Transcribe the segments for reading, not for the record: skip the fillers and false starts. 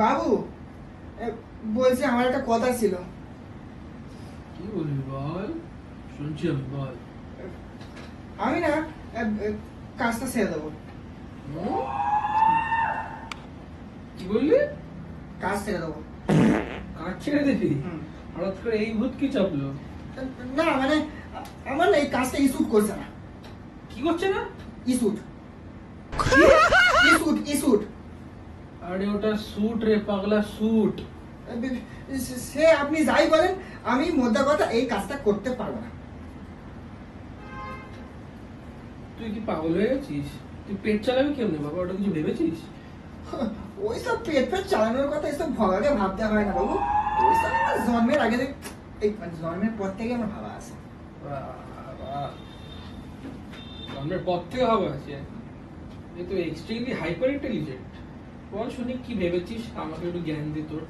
বাবু বলছি আমার একটা কথা ছিল। কি বলবি বল, শুনছি আমি, বল। আমি না কাজটা ছেড়ে দেবো। কি বললি? কাজ ছেড়ে দেবো। কাজ ছেড়ে দিবি? হঠাৎ করে এই ভূত কি চাপলো? না মানে আমার না এই কাজটা ইস্যুট করছে না। কি করছে না? ইস্যুট ইস্যুট ইস্যুট। আরে ওটা স্যুট রে পাগলা, স্যুট। সে আপনি যাই বলেন, আমি মোদ্দা কথা এই কাজটা করতে পারবো না। তুই কি পাগল হয়ে গেছিস? তুই পেট চালাবি কেমনে বাবা? ওটা কিছু ভেবেছিস? ওইসব পেট চালানোর কথা এসব ভগাকে ভাবতে হয় না বাবু। ওইসব আমার জন্মের আগে থেকে, জন্মের পর থেকে আমার ভাবা আছে। জন্মের পর থেকে ভাবা আছে? এ তো এক্সট্রিমলি হাইপার ইন্টেলিজেন্ট। বল শুনি কি ভেবেছিস, আমাকে একটু জ্ঞান দে তোর।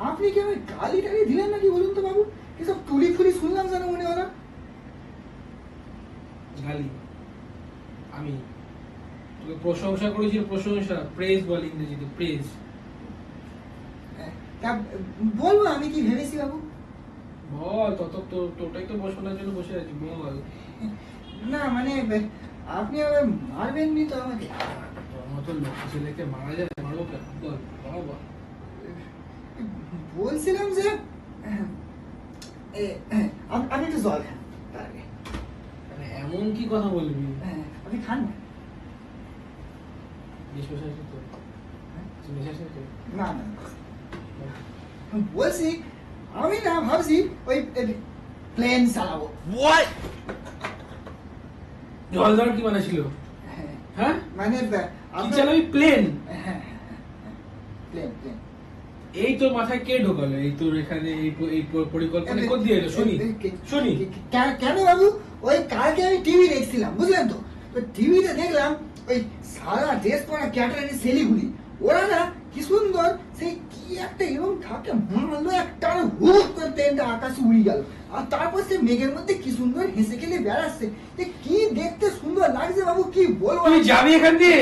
আপনি কি আমি গালি টালি দিলেন নাকি বলুন তো বাবু? এসব তুলি ফুলি শুনলাম যেন মনে হলো। গালি? আমি তোকে প্রশংসা করেছি, প্রশংসা, প্রেজ বল ইংরেজিতে, প্রেজ। বলবো আমি কি ভেবেছি বাবু? বল, তোটাই তো শোনার জন্য বসে আছি, বল। না মানে আপনি আবার মারবেননি তো আমাকে? তোর মতো লক্ষ্য ছেলেকে মারা যায়? মারবো কেন? বল বাবা। বলছিলাম যে আপনি একটু জল খান তার আগে। এমন কি কথা বলবি? আপনি খান না। না না বলছি আমি না ভাবছি ওই প্লেন চালাবো। জল ধর কি মানে ছিল? হ্যাঁ মানে কি চালাবি? প্লেন? Plane plane. এই তোর মাথায় কে ঢোকালো? এই তোর এখানে এই পরিকল্পনা কোথা দিয়ে এলো? শুনি শুনি। কেন বাবু? ওই কালকে আমি টিভি দেখছিলাম, বুঝলেন তো? টিভিতে দেখলাম ওই সারা ড্রেস পরা ক্যাটারিং সেলিগুলি, ওরা না কি সুন্দর সেই কি একটা এরকম থাকে মারলো, একটা হুট করে ট্রেনটা আকাশে উড়ে গেল, আর তারপর সে মেঘের মধ্যে কি সুন্দর হেসে খেলে বেড়াচ্ছে। কি দেখতে সুন্দর লাগছে বাবু, কি বলবো। তুই যাবি এখান দিয়ে?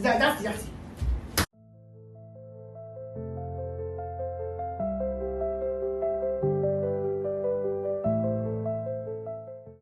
যাচ্ছি যাচ্ছি।